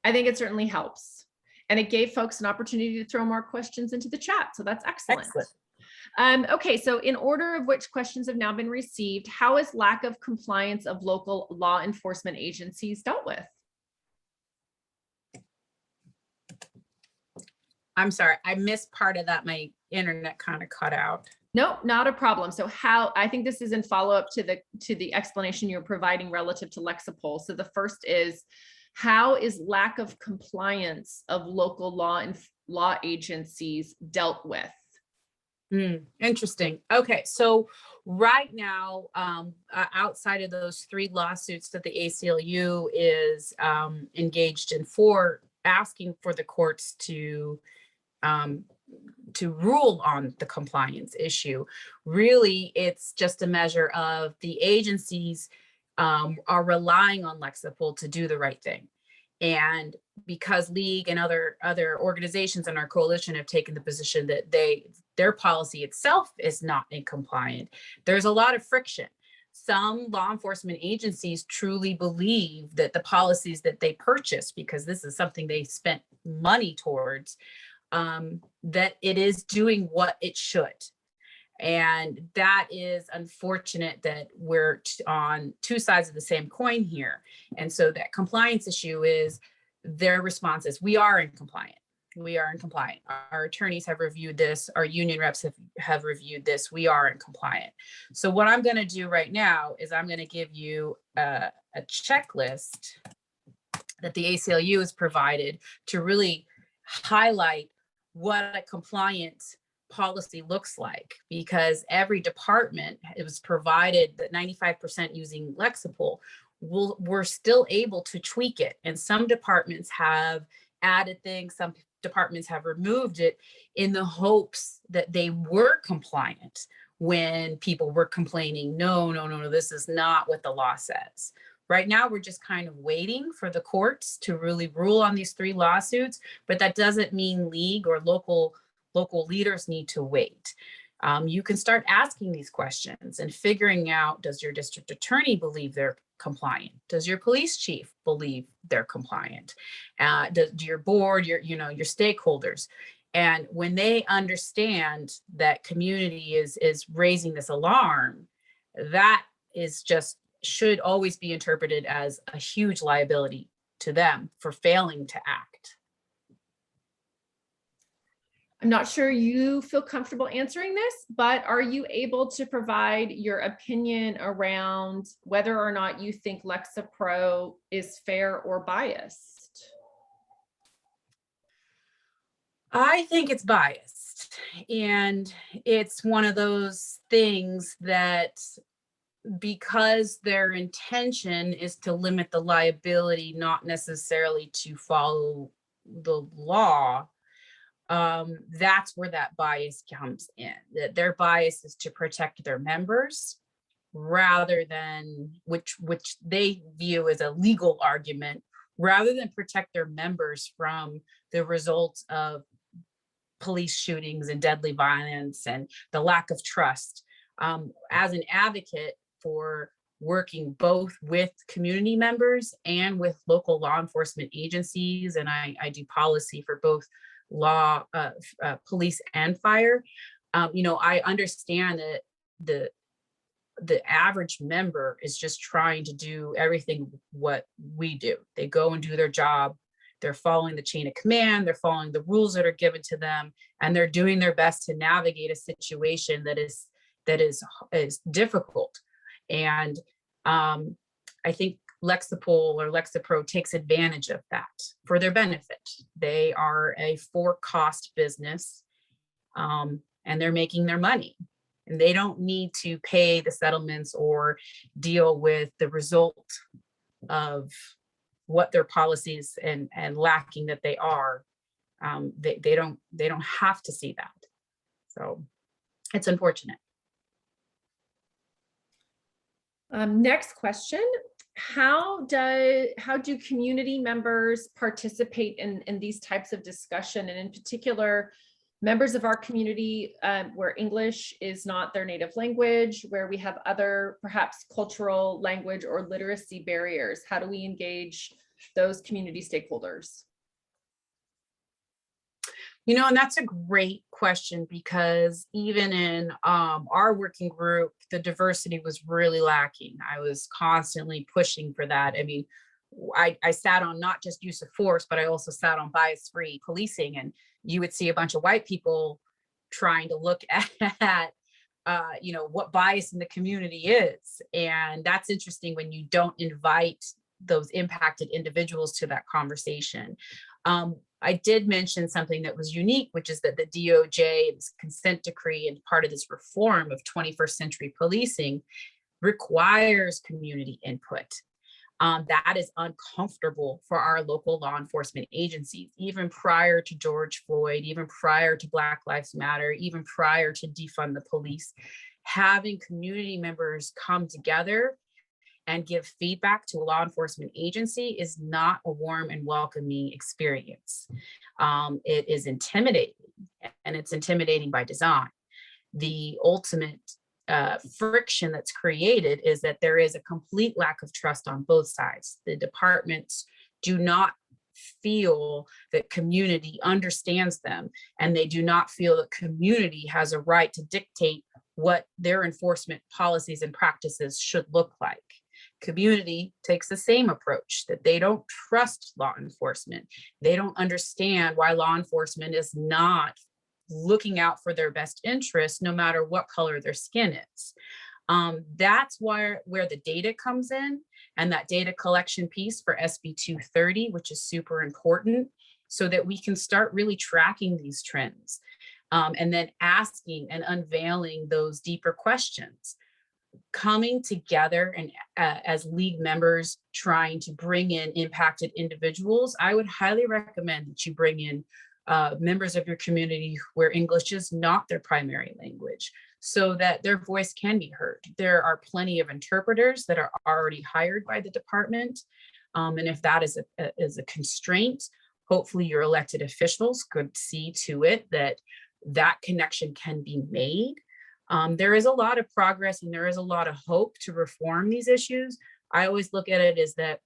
Speaker 1: I think it certainly helps. And it gave folks an opportunity to throw more questions into the chat. So that's excellent. Okay, so in order of which questions have now been received, how is lack of compliance of local law enforcement agencies dealt with?
Speaker 3: I'm sorry, I missed part of that. My internet kind of cut out.
Speaker 1: No, not a problem. So I think this is in follow-up to the explanation you're providing relative to Lexipol. So the first is, how is lack of compliance of local law agencies dealt with?
Speaker 3: Interesting. Okay, so right now, outside of those 3 lawsuits that the ACLU is engaged in for asking for the courts to rule on the compliance issue, really it's just a measure of the agencies are relying on Lexipol to do the right thing. And because League and other organizations in our coalition have taken the position that their policy itself is not in compliant, there's a lot of friction. Some law enforcement agencies truly believe that the policies that they purchase, because this is something they spent money towards, that it is doing what it should. And that is unfortunate that we're on 2 sides of the same coin here. And so that compliance issue is, their response is, we are in compliant. We are in compliant. Our attorneys have reviewed this. Our union reps have reviewed this. We are in compliant. So what I'm going to do right now is I'm going to give you a checklist that the ACLU has provided to really highlight what a compliant policy looks like, because every department, it was provided that 95% using Lexipol, we're still able to tweak it. And some departments have added things, some departments have removed it in the hopes that they were compliant when people were complaining, no, this is not what the law says. Right now, we're just kind of waiting for the courts to really rule on these 3 lawsuits, but that doesn't mean League or local leaders need to wait. You can start asking these questions and figuring out, does your district attorney believe they're compliant? Does your police chief believe they're compliant? Does your board, your stakeholders? And when they understand that community is raising this alarm, that is just should always be interpreted as a huge liability to them for failing to act.
Speaker 1: I'm not sure you feel comfortable answering this, but are you able to provide your opinion around whether or not you think Lexipro is fair or biased?
Speaker 3: I think it's biased, and it's one of those things that, because their intention is to limit the liability, not necessarily to follow the law, that's where that bias comes in. That their bias is to protect their members rather than, which they view as a legal argument, rather than protect their members from the results of police shootings and deadly violence and the lack of trust. As an advocate for working both with community members and with local law enforcement agencies, and I do policy for both law, police and fire. I understand that the average member is just trying to do everything what we do. They go and do their job. They're following the chain of command. They're following the rules that are given to them, and they're doing their best to navigate a situation that is difficult. And I think Lexipol or Lexipro takes advantage of that for their benefit. They are a for-cost business, and they're making their money. And they don't need to pay the settlements or deal with the result of what their policies and lacking that they are. They don't have to see that. So it's unfortunate.
Speaker 1: Next question. How do community members participate in these types of discussion, and in particular, members of our community where English is not their native language, where we have other perhaps cultural, language, or literacy barriers? How do we engage those community stakeholders?
Speaker 3: And that's a great question, because even in our working group, the diversity was really lacking. I was constantly pushing for that. I mean, I sat on not just use of force, but I also sat on bias-free policing, and you would see a bunch of white people trying to look at what bias in the community is. And that's interesting when you don't invite those impacted individuals to that conversation. I did mention something that was unique, which is that the DOJ's consent decree and part of this reform of 21st century policing requires community input. That is uncomfortable for our local law enforcement agencies, even prior to George Floyd, even prior to Black Lives Matter, even prior to defund the police. Having community members come together and give feedback to a law enforcement agency is not a warm and welcoming experience. It is intimidating, and it's intimidating by design. The ultimate friction that's created is that there is a complete lack of trust on both sides. The departments do not feel that community understands them, and they do not feel that community has a right to dictate what their enforcement policies and practices should look like. Community takes the same approach, that they don't trust law enforcement. They don't understand why law enforcement is not looking out for their best interests, no matter what color their skin is. That's where the data comes in, and that data collection piece for SB 230, which is super important, so that we can start really tracking these trends, and then asking and unveiling those deeper questions. Coming together and as league members trying to bring in impacted individuals, I would highly recommend that you bring in members of your community where English is not their primary language, so that their voice can be heard. There are plenty of interpreters that are already hired by the department. And if that is a constraint, hopefully your elected officials could see to it that that connection can be made. There is a lot of progress, and there is a lot of hope to reform these issues. I always look at it as that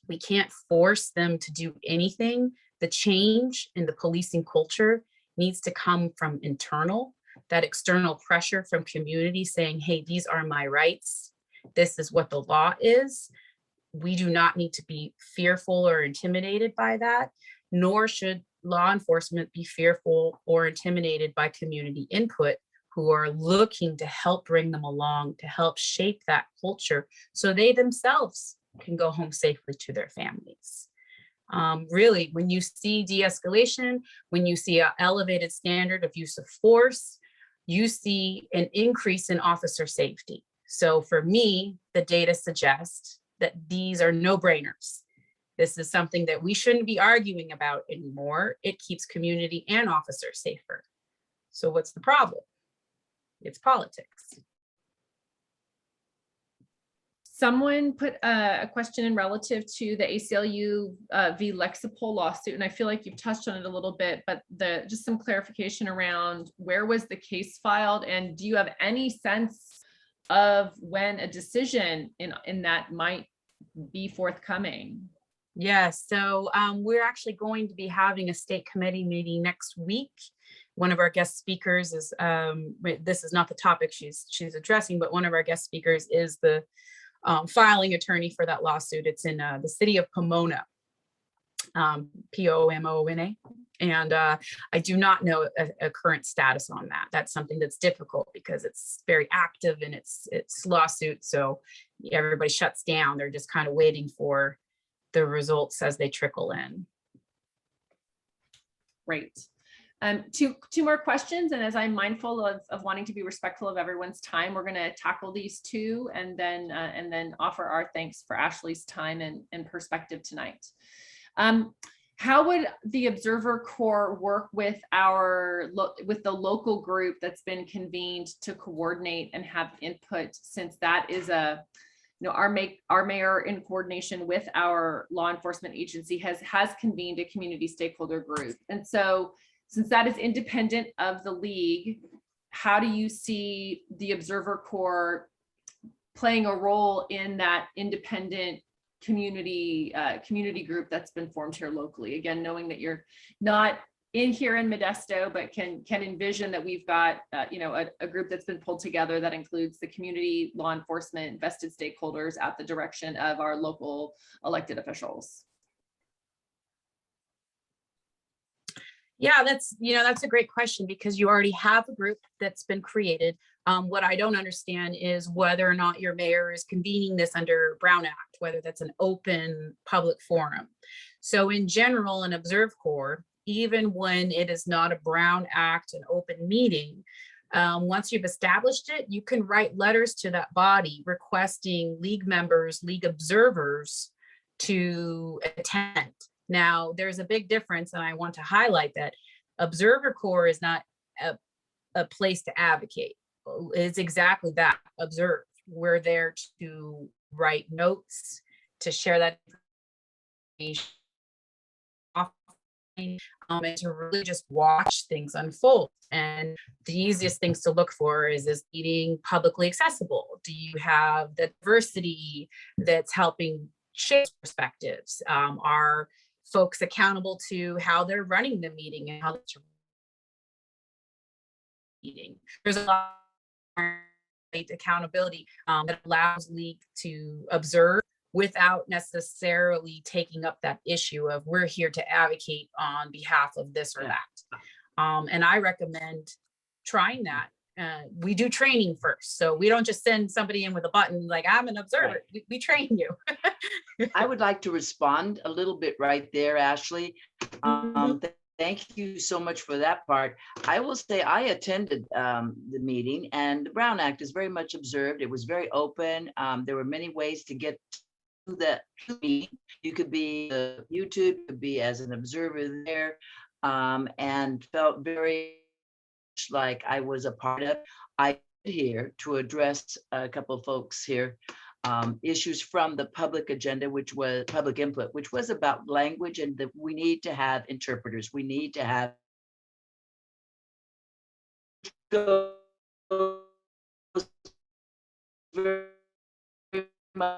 Speaker 3: we can't force them to do anything. The change in the policing culture needs to come from internal, that external pressure from community saying, hey, these are my rights. This is what the law is. We do not need to be fearful or intimidated by that, nor should law enforcement be fearful or intimidated by community input who are looking to help bring them along, to help shape that culture so they themselves can go home safely to their families. Really, when you see de-escalation, when you see an elevated standard of use of force, you see an increase in officer safety. So for me, the data suggests that these are no-brainers. This is something that we shouldn't be arguing about anymore. It keeps community and officers safer. So what's the problem? It's politics.
Speaker 1: Someone put a question in relative to the ACLU v. Lexipol lawsuit, and I feel like you've touched on it a little bit, but just some clarification around where was the case filed, and do you have any sense of when a decision in that might be forthcoming?
Speaker 3: Yes, so we're actually going to be having a state committee meeting next week. One of our guest speakers is, this is not the topic she's addressing, but one of our guest speakers is the filing attorney for that lawsuit. It's in the city of Pomona, Pomona. And I do not know a current status on that. That's something that's difficult because it's very active in its lawsuit. So everybody shuts down. They're just kind of waiting for the results as they trickle in.
Speaker 1: Great. Two more questions, and as I'm mindful of wanting to be respectful of everyone's time, we're going to tackle these two and then offer our thanks for Ashley's time and perspective tonight. How would the Observer Corps work with the local group that's been convened to coordinate and have input, since that is our mayor in coordination with our law enforcement agency has convened a community stakeholder group, and so since that is independent of the league, how do you see the Observer Corps playing a role in that independent community group that's been formed here locally? Again, knowing that you're not here in Modesto, but can envision that we've got a group that's been pulled together that includes the community, law enforcement, vested stakeholders at the direction of our local elected officials.
Speaker 3: Yeah, that's a great question, because you already have a group that's been created. What I don't understand is whether or not your mayor is convening this under Brown Act, whether that's an open public forum. So in general, an Observe Corps, even when it is not a Brown Act, an open meeting, once you've established it, you can write letters to that body requesting league members, league observers to attend. Now, there's a big difference, and I want to highlight that Observer Corps is not a place to advocate. It's exactly that, observe. We're there to write notes, to share that information, and to really just watch things unfold. And the easiest things to look for is meeting publicly accessible? Do you have the diversity that's helping shape perspectives? Are folks accountable to how they're running the meeting and how they're meeting? There's a lot of accountability that allows league to observe without necessarily taking up that issue of we're here to advocate on behalf of this or that. And I recommend trying that. We do training first. So we don't just send somebody in with a button like, I'm an observer. Right. We train you.
Speaker 2: I would like to respond a little bit right there, Ashley. Thank you so much for that part. I will say I attended the meeting, and the Brown Act is very much observed. It was very open. There were many ways to get to the meeting. You could be YouTube, could be as an observer there, and felt very like I was a part of. I here to address a couple of folks here, issues from the public agenda, which was public input, which was about language, and that we need to have interpreters. We need to have very much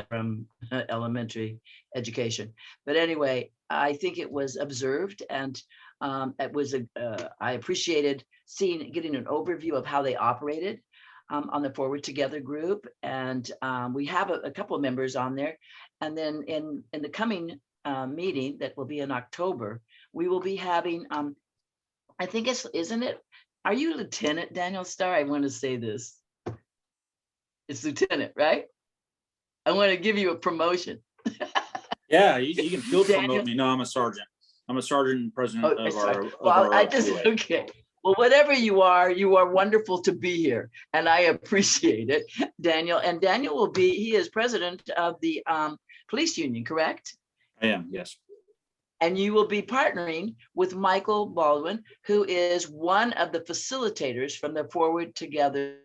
Speaker 2: from elementary education. But anyway, I think it was observed, and it was I appreciated getting an overview of how they operated. on the Forward Together group, and we have a couple of members on there. And then in the coming meeting that will be in October, we will be having, I think isn't it? Are you Lieutenant Daniel Starr? I want to say this. It's Lieutenant, right? I want to give you a promotion.
Speaker 4: Yeah, you can field
Speaker 2: Daniel?
Speaker 4: promote me. No, I'm a sergeant. I'm a sergeant and president
Speaker 2: Oh,
Speaker 4: of our.
Speaker 2: well, I just, okay. Well, whatever you are wonderful to be here, and I appreciate it, Daniel. And Daniel he is president of the police union, correct?
Speaker 4: I am, yes.
Speaker 2: And you will be partnering with Michael Baldwin, who is one of the facilitators from the Forward Together.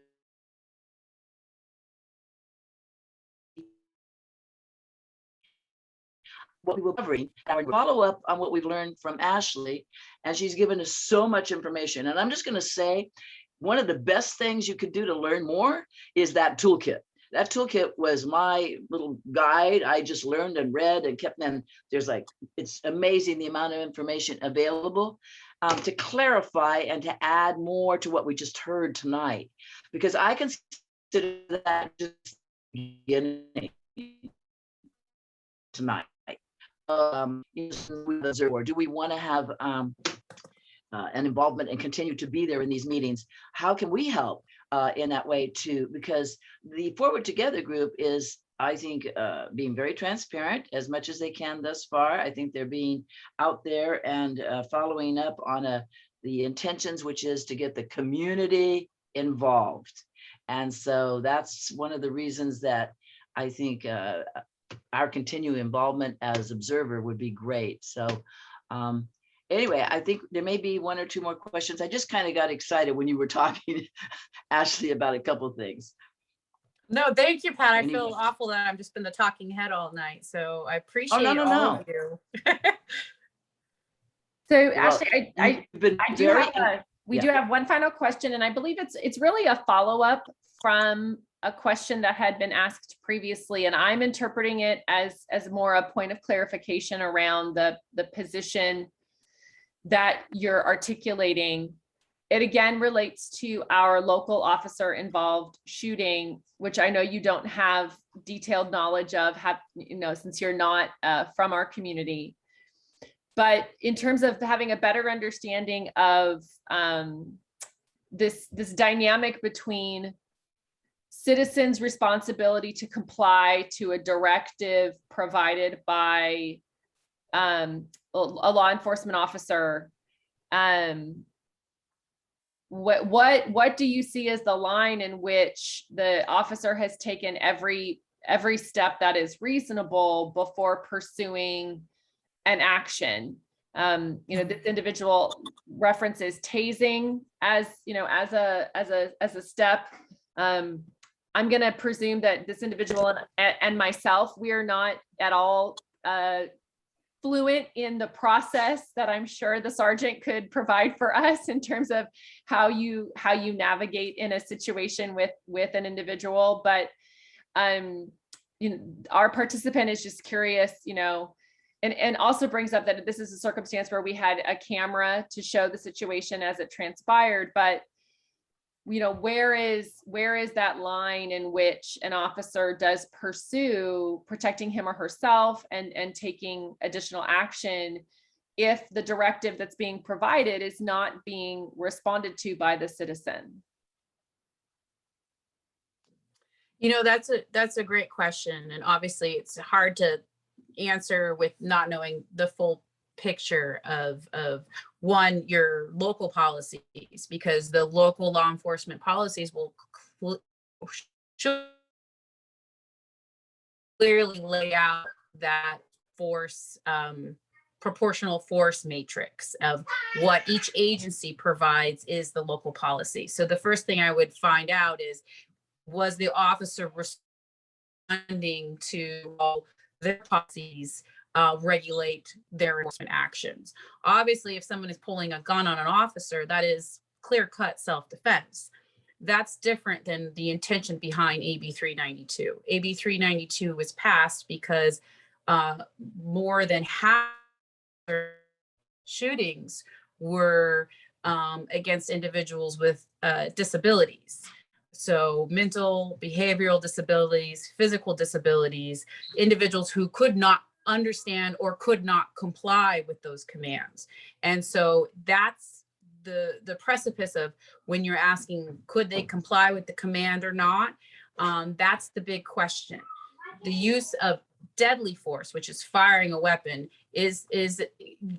Speaker 2: What we will be covering, and follow up on what we've learned from Ashley, and she's given us so much information. And I'm just going to say, one of the best things you could do to learn more is that toolkit. That toolkit was my little guide. I just learned and read and kept, and there's it's amazing the amount of information available to clarify and to add more to what we just heard tonight, because I consider that just beginning tonight. Or do we want to have an involvement and continue to be there in these meetings? How can we help in that way too? Because the Forward Together group is, I think, being very transparent as much as they can thus far. I think they're being out there and following up on the intentions, which is to get the community involved. And so that's one of the reasons that I think our continued involvement as observer would be great. So anyway, I think there may be one or two more questions. I just kind of got excited when you were talking, Ashley, about a couple of things.
Speaker 3: No, thank you, Pat. I feel awful that I've just been the talking head all night. So I appreciate all of you.
Speaker 1: So Ashley, we
Speaker 2: Yeah.
Speaker 1: do have one final question, and I believe it's really a follow-up from a question that had been asked previously, and I'm interpreting it as more a point of clarification around the position that you're articulating. It again relates to our local officer involved shooting, which I know you don't have detailed knowledge of, since you're not from our community. But in terms of having a better understanding of this dynamic between citizens' responsibility to comply to a directive provided by a law enforcement officer, what do you see as the line in which the officer has taken every step that is reasonable before pursuing an action? This individual references tasing as a step. I'm going to presume that this individual and myself, we are not at all fluent in the process that I'm sure the sergeant could provide for us in terms of how you navigate in a situation with an individual. But our participant is just curious, and also brings up that this is a circumstance where we had a camera to show the situation as it transpired, but where is that line in which an officer does pursue protecting him or herself and taking additional action if the directive that's being provided is not being responded to by the citizen?
Speaker 3: That's a great question. And obviously it's hard to answer with not knowing the full picture of one, your local policies, because the local law enforcement policies will clearly lay out that force, proportional force matrix of what each agency provides is the local policy. So the first thing I would find out is, was the officer responding to all their policies regulate their enforcement actions? Obviously, if someone is pulling a gun on an officer, that is clear-cut self-defense. That's different than the intention behind AB 392. AB 392 was passed because more than half of shootings were against individuals with disabilities. So mental, behavioral disabilities, physical disabilities, individuals who could not understand or could not comply with those commands. And so that's the precipice of when you're asking, could they comply with the command or not? That's the big question. The use of deadly force, which is firing a weapon, is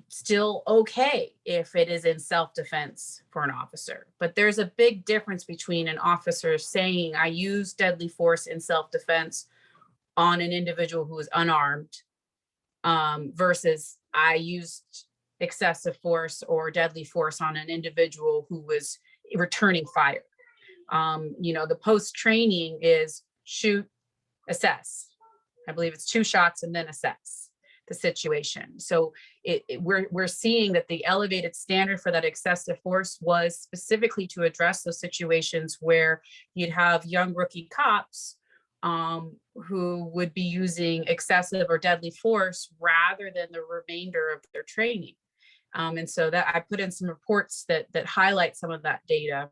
Speaker 3: still okay if it is in self-defense for an officer. But there's a big difference between an officer saying, I use deadly force in self-defense on an individual who is unarmed, versus I used excessive force or deadly force on an individual who was returning fire. The post-training is shoot, assess. I believe it's 2 shots and then assess the situation. So we're seeing that the elevated standard for that excessive force was specifically to address those situations where you'd have young rookie cops who would be using excessive or deadly force rather than the remainder of their training. And so that I put in some reports that highlight some of that data.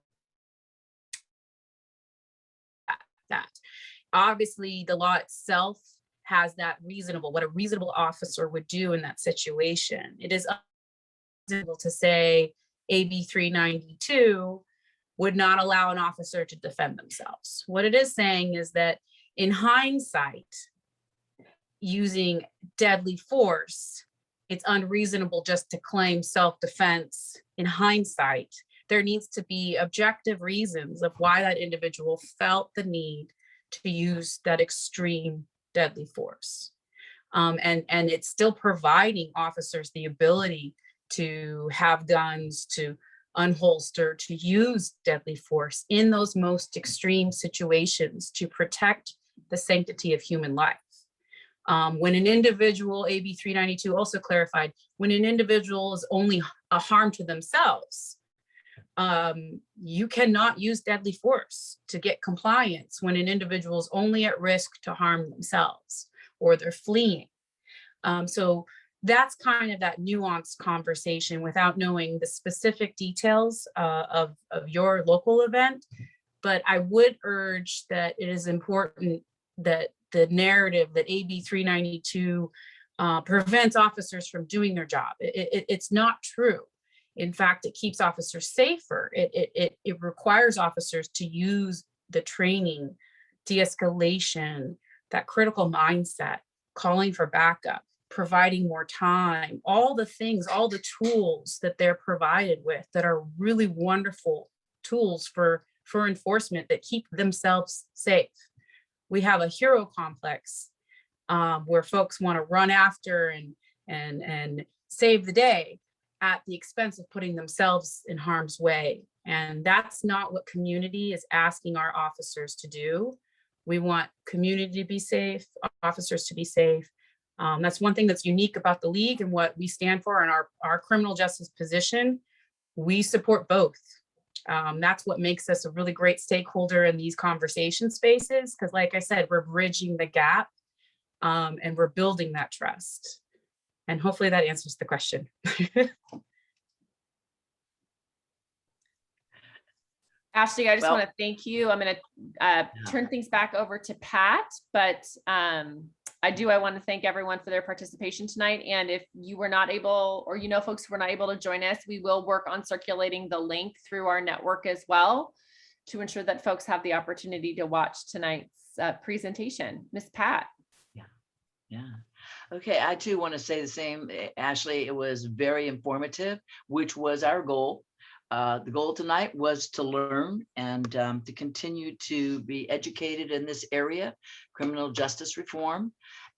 Speaker 3: That obviously the law itself has that what a reasonable officer would do in that situation. It is unreasonable to say AB 392 would not allow an officer to defend themselves. What it is saying is that in hindsight, using deadly force, it's unreasonable just to claim self-defense in hindsight. There needs to be objective reasons of why that individual felt the need to use that extreme deadly force. And it's still providing officers the ability to have guns, to unholster, to use deadly force in those most extreme situations to protect the sanctity of human life. When an individual, AB 392 also clarified, when an individual is only a harm to themselves, you cannot use deadly force to get compliance when an individual is only at risk to harm themselves or they're fleeing. So that's kind of that nuanced conversation without knowing the specific details of your local event. But I would urge that it is important that the narrative that AB 392 prevents officers from doing their job. It's not true. In fact, it keeps officers safer. It requires officers to use the training, de-escalation, that critical mindset, calling for backup, providing more time, all the things, all the tools that they're provided with that are really wonderful tools for enforcement that keep themselves safe. We have a hero complex where folks want to run after and save the day at the expense of putting themselves in harm's way. And that's not what community is asking our officers to do. We want community to be safe, officers to be safe. That's one thing that's unique about the League and what we stand for in our criminal justice position. We support both. That's what makes us a really great stakeholder in these conversation spaces, because like I said, we're bridging the gap and we're building that trust. And hopefully that answers the question.
Speaker 1: Ashley, I just want to thank you. I'm going to turn things back over to Pat, but I want to thank everyone for their participation tonight. And if you were not able, or folks who were not able to join us, we will work on circulating the link through our network as well to ensure that folks have the opportunity to watch tonight's presentation. Miss Pat.
Speaker 2: Yeah. Okay, I too want to say the same, Ashley. It was very informative, which was our goal. The goal tonight was to learn and to continue to be educated in this area, criminal justice reform.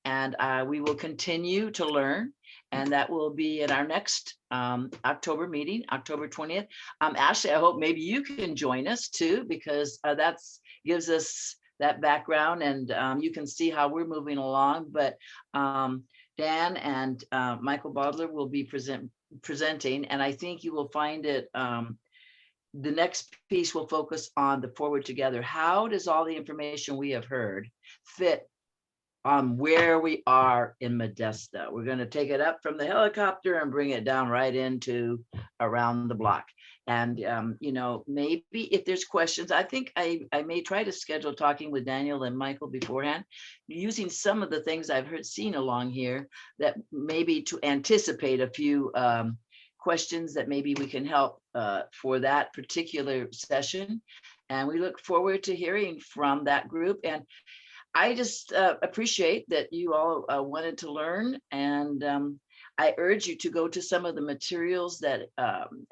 Speaker 2: And we will continue to learn. And that will be at our next October meeting, October 20th. Ashley, I hope maybe you can join us too, because that gives us that background and you can see how we're moving along. But Dan and Michael Bodler will be presenting, and I think you will find it, the next piece will focus on the forward together. How does all the information we have heard fit on where we are in Modesto. We're going to take it up from the helicopter and bring it down right into around the block. And, you know, maybe if there's questions, I think I may try to schedule talking with Daniel and Michael beforehand, using some of the things I've seen along here that maybe to anticipate a few questions that maybe we can help for that particular session. And we look forward to hearing from that group. And I just appreciate that you all wanted to learn, and I urge you to go to some of the materials that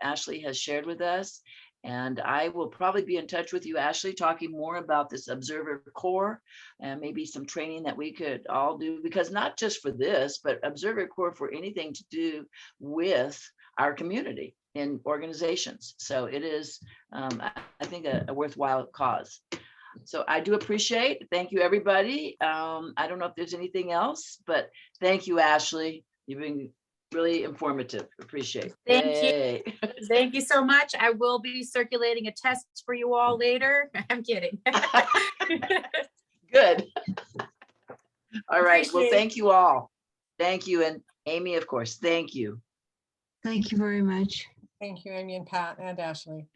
Speaker 2: Ashley has shared with us. And I will probably be in touch with you, Ashley, talking more about this Observer Core and maybe some training that we could all do, because not just for this, but Observer Core for anything to do with our community in organizations. So it is, I think, a worthwhile cause. So I do appreciate, thank you, everybody. I don't know if there's anything else, but thank you, Ashley. You've been really informative. Appreciate it.
Speaker 3: Thank
Speaker 2: Yay.
Speaker 3: you. Thank you so much. I will be circulating a test for you all later. I'm kidding.
Speaker 2: Good. All right. Well,
Speaker 3: Appreciate it.
Speaker 2: thank you all. Thank you. And Amy, of course, thank you.
Speaker 5: Thank you very much.
Speaker 6: Thank you, Amy and Pat and Ashley.